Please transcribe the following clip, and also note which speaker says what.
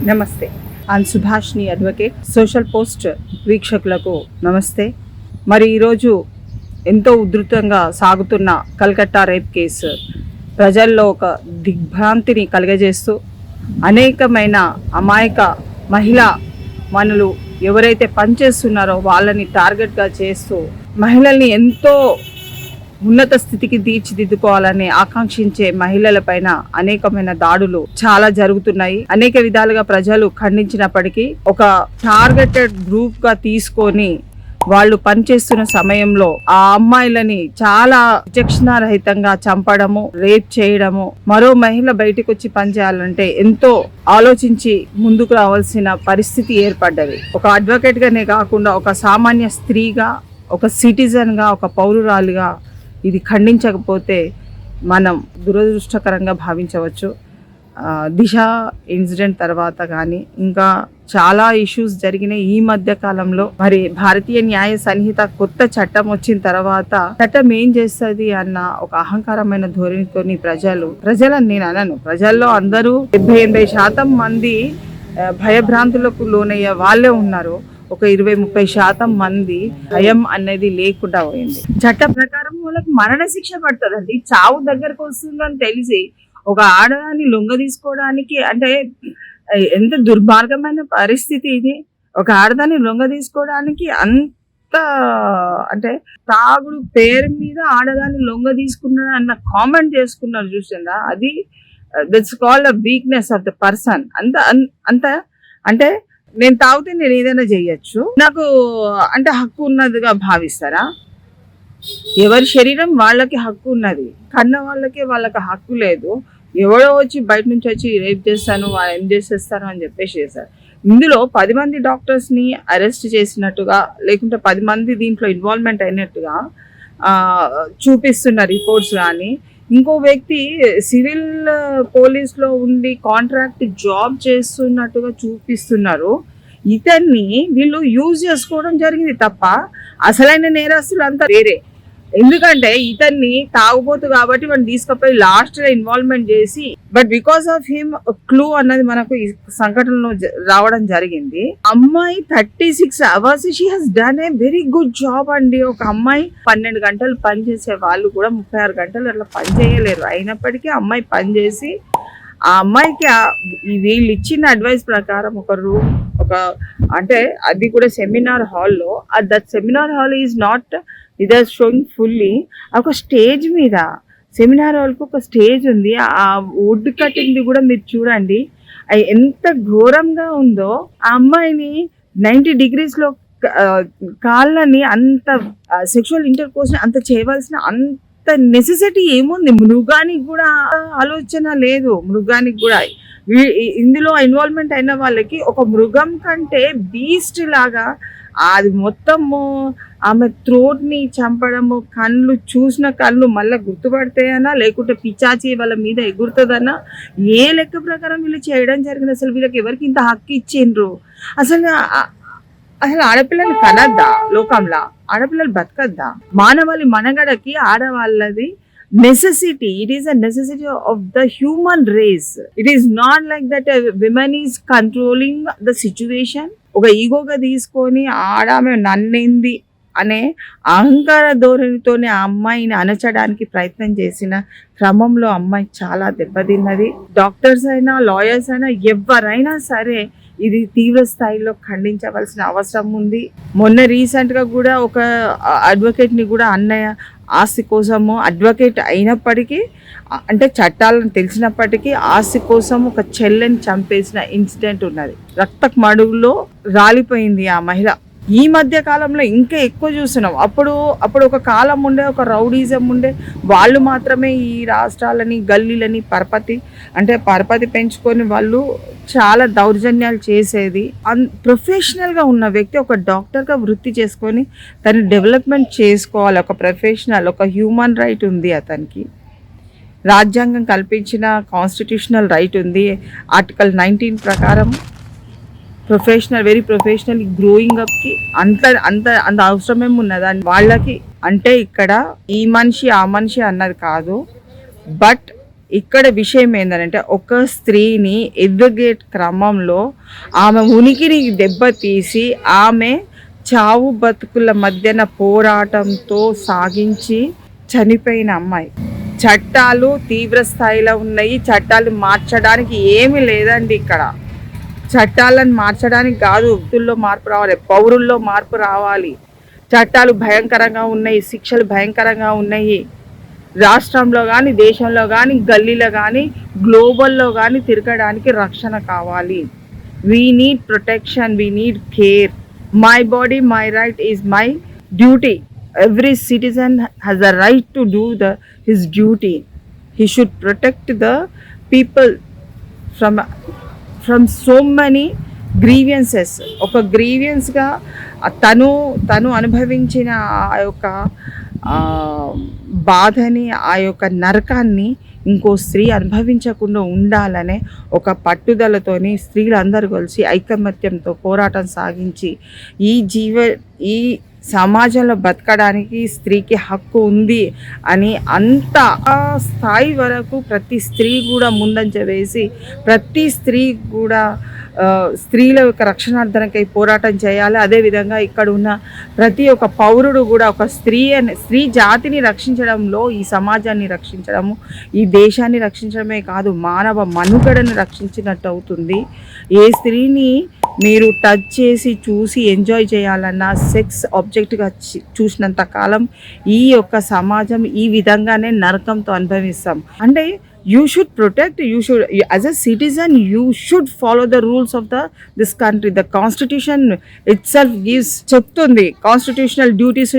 Speaker 1: నమస్తే. On Subhashini advocate. Social post వీక్షకులకు నమస్తే. మరి ఈరోజు ఎంతో ఉధృతంగా సాగుతున్న కల్కట్టా రేప్ కేసు ప్రజల్లో ఒక దిగ్భ్రాంతిని కలుగజేస్తూ అనేకమైన అమాయక మహిళా మనులు ఎవరైతే పనిచేస్తున్నారో వాళ్ళని టార్గెట్గా చేస్తూ మహిళల్ని ఎంతో ఉన్నత స్థితికి తీర్చిదిద్దుకోవాలని ఆకాంక్షించే మహిళలపైన అనేకమైన దాడులు చాలా జరుగుతున్నాయి. అనేక విధాలుగా ప్రజలు ఖండించినప్పటికీ ఒక టార్గెటెడ్ గ్రూప్ గా తీసుకొని వాళ్ళు పనిచేస్తున్న సమయంలో ఆ అమ్మాయిలని చాలా విచక్షణారహితంగా చంపడము, రేప్ చేయడము, మరో మహిళ బయటకు వచ్చి పనిచేయాలంటే ఎంతో ఆలోచించి ముందుకు రావాల్సిన పరిస్థితి ఏర్పడ్డది. ఒక అడ్వకేట్ గానే కాకుండా ఒక సామాన్య స్త్రీగా, ఒక సిటిజన్ గా, ఒక పౌరురాలుగా ఇది ఖండించకపోతే మనం దురదృష్టకరంగా భావించవచ్చు. దిశ ఇన్సిడెంట్ తర్వాత కానీ ఇంకా చాలా ఇష్యూస్ జరిగినాయి ఈ మధ్య కాలంలో. మరి భారతీయ న్యాయ సంహిత కొత్త చట్టం వచ్చిన తర్వాత చట్టం ఏం చేస్తుంది అన్న ఒక అహంకారమైన ధోరణితోని ప్రజలని నేను అనను, ప్రజల్లో అందరూ 70-80% మంది భయభ్రాంతులకు లోనయ్యే వాళ్ళే ఉన్నారు. ఒక 20-30% మంది భయం అనేది లేకుండా పోయింది. చట్ట ప్రకారం వాళ్ళకి మరణ శిక్ష పడుతుందండి. చావు దగ్గరకు వస్తుందని తెలిసి ఒక ఆడదాన్ని లొంగ తీసుకోవడానికి అంటే ఎంత దుర్మార్గమైన పరిస్థితి ఇది. ఒక ఆడదాన్ని లొంగ తీసుకోవడానికి అంత అంటే తాగుడు పేరు మీద ఆడదాన్ని లొంగ తీసుకున్నాడు అన్న కామెంట్ చేసుకున్నారు చూసిందా, అది that's called a weakness of the person. అంత అంటే నేను తాగితే నేను ఏదైనా చెయ్యొచ్చు, నాకు అంటే హక్కు ఉన్నదిగా భావిస్తారా? ఎవరి శరీరం వాళ్ళకి హక్కు ఉన్నది, కన్న వాళ్ళకి హక్కు లేదు. ఎవడో వచ్చి బయట నుంచి వచ్చి రేప్ చేస్తాను, వాళ్ళు ఏం చేసేస్తాను అని చెప్పేసి చేశారు. ఇందులో 10 మంది డాక్టర్స్ని అరెస్ట్ చేసినట్టుగా, లేకుంటే 10 మంది దీంట్లో ఇన్వాల్వ్మెంట్ అయినట్టుగా చూపిస్తున్న రిపోర్ట్స్. కానీ ఇంకో వ్యక్తి సివిల్ పోలీస్లో ఉండి కాంట్రాక్ట్ జాబ్ చేస్తున్నట్టుగా చూపిస్తున్నారు. ఇతన్ని వీళ్ళు యూజ్ చేసుకోవడం జరిగింది తప్ప అసలైన నేరస్తులు అంతా వేరే. ఎందుకంటే ఇతన్ని తాగుబోతు కాబట్టి మనం తీసుకుపోయి లాస్ట్ లో ఇన్వాల్వ్మెంట్ చేసి, but because of him clue అన్నది మనకు ఈ సంఘటనలో రావడం జరిగింది. అమ్మాయి 36 hours she has done a very good job అండి. ఒక అమ్మాయి 12 గంటలు పని చేసే వాళ్ళు కూడా 36 గంటలు అట్లా పని చేయలేరు. అయినప్పటికీ అమ్మాయి పని చేసి ఆ అమ్మాయికి వీళ్ళు ఇచ్చిన అడ్వైస్ ప్రకారం ఒక రూమ్, ఒక అంటే అది కూడా సెమినార్ హాల్లో, that seminar hall is not it are showing fully. ఒక స్టేజ్ మీద సెమినార్ హాల్కి ఒక స్టేజ్ ఉంది. ఆ వుడ్ కటింగ్ కూడా మీరు చూడండి, అది ఎంత ఘోరంగా ఉందో. ఆ అమ్మాయిని 90 degrees లో కాళ్ళని అంత సెక్షువల్ ఇంటర్ కోర్స్ అంత చేయవలసిన అంత నెసెసిటీ ఏముంది? మృగానికి కూడా ఆలోచన లేదు. మృగానికి కూడా ఇందులో ఇన్వాల్వ్మెంట్ అయిన వాళ్ళకి ఒక మృగం కంటే బీస్ట్ లాగా అది మొత్తము ఆమె థ్రోట్ ని చంపడము, కళ్ళు చూసిన కళ్ళు మళ్ళీ గుర్తుపడతాయనా లేకుంటే పిచాచి వాళ్ళ మీద ఎగురుతుందన్నా ఏ లెక్క ప్రకారం వీళ్ళు చేయడం జరిగింది? అసలు వీళ్ళకి ఎవరికి ఇంత హక్కు ఇచ్చిండ్రు? అసలు ఆడపిల్లలు కనద్దా? లోకంలో ఆడపిల్లలు బతకద్దా? మానవాళి మనగడకి ఆడవాళ్ళది necessity. It is a necessity of the human race. It is not like that women is controlling the situation. ఒక ఈగోగా తీసుకొని ఆడామె నన్నింది అనే అహంకార ధోరణితోనే ఆ అమ్మాయిని అణచడానికి ప్రయత్నం చేసిన క్రమంలో అమ్మాయి చాలా దెబ్బతిన్నది. డాక్టర్స్ అయినా, లాయర్స్ అయినా, ఎవరైనా సరే ఇది తీవ్ర స్థాయిలో ఖండించవలసిన అవసరం ఉంది. మొన్న రీసెంట్ గా కూడా ఒక అడ్వకేట్ ని కూడా అన్నయ్య ఆస్తి కోసము అడ్వకేట్ అయినప్పటికీ, అంటే చట్టాలను తెలిసినప్పటికీ ఆస్తి కోసం ఒక చెల్లెని చంపేసిన ఇన్సిడెంట్ ఉన్నది. రక్త మడుగులో రాలిపోయింది ఆ మహిళ. ఈ మధ్య కాలంలో ఇంకా ఎక్కువ చూస్తున్నాం. అప్పుడు ఒక కాలం ఉండే, ఒక రౌడీజం ఉండే, వాళ్ళు మాత్రమే ఈ రాష్ట్రాలని గల్లీలని పరపతి పెంచుకొని వాళ్ళు చాలా దౌర్జన్యాలు చేసేది. ప్రొఫెషనల్గా ఉన్న వ్యక్తి ఒక డాక్టర్గా వృత్తి చేసుకొని తను డెవలప్మెంట్ చేసుకోవాలి. ఒక ప్రొఫెషనల్, ఒక హ్యూమన్ రైట్ ఉంది అతనికి. రాజ్యాంగం కల్పించిన కాన్స్టిట్యూషనల్ రైట్ ఉంది. ఆర్టికల్ 19 ప్రకారం వెరీ ప్రొఫెషనల్ గ్రోయింగ్ అప్కి అంత అవసరమేమున్నదా వాళ్ళకి? అంటే ఇక్కడ ఈ మనిషి ఆ మనిషి అన్నది కాదు, బట్ ఇక్కడ విషయం ఏంటంటే ఒక స్త్రీని ఎదుగేట్ క్రమంలో ఆమె ఉనికిని దెబ్బతీసి ఆమె చావు బతుకుల మధ్యన పోరాటంతో సాగించి చనిపోయిన అమ్మాయి. చట్టాలు తీవ్ర స్థాయిలో ఉన్నాయి. చట్టాలు మార్చడానికి ఏమీ లేదండి. ఇక్కడ చట్టాలను మార్చడానికి కాదు, వ్యక్తుల్లో మార్పు రావాలి, పౌరుల్లో మార్పు రావాలి. చట్టాలు భయంకరంగా ఉన్నాయి, శిక్షలు భయంకరంగా ఉన్నాయి. రాష్ట్రంలో కానీ, దేశంలో కానీ, గల్లీలో కానీ, గ్లోబల్లో కానీ తిరగడానికి రక్షణ కావాలి. We need protection, we need care. My body my right is my duty. Every citizen has a right to do his duty. He should protect the people from so many grievances. ఒక గ్రీవియన్స్గా తను అనుభవించిన ఆ యొక్క బాధని, ఆ యొక్క నరకాన్ని ఇంకో స్త్రీ అనుభవించకుండా ఉండాలనే ఒక పట్టుదలతోని స్త్రీలందరూ కలిసి ఐకమత్యంతో పోరాటం సాగించి ఈ సమాజంలో బతకడానికి స్త్రీకి హక్కు ఉంది అని అంత స్థాయి వరకు ప్రతి స్త్రీ కూడా ముందంజ వేసి ప్రతి స్త్రీ కూడా స్త్రీల యొక్క రక్షణార్థనకై పోరాటం చేయాలి. అదేవిధంగా ఇక్కడ ఉన్న ప్రతి ఒక్క పౌరుడు కూడా ఒక స్త్రీ జాతిని రక్షించడంలో, ఈ సమాజాన్ని రక్షించడము, ఈ దేశాన్ని రక్షించడమే కాదు, మానవ మనుగడను రక్షించినట్టు అవుతుంది. ఏ స్త్రీని మీరు టచ్ చేసి చూసి ఎంజాయ్ చేయాలన్నా సెక్స్ ఆబ్జెక్ట్గా చూసినంత కాలం ఈ యొక్క సమాజం ఈ విధంగానే నరకంతో అనుభవిస్తాం. అంటే you should protect, as a citizen you should follow the rules of this country. The constitution itself gives చెప్తుంది, constitutional duties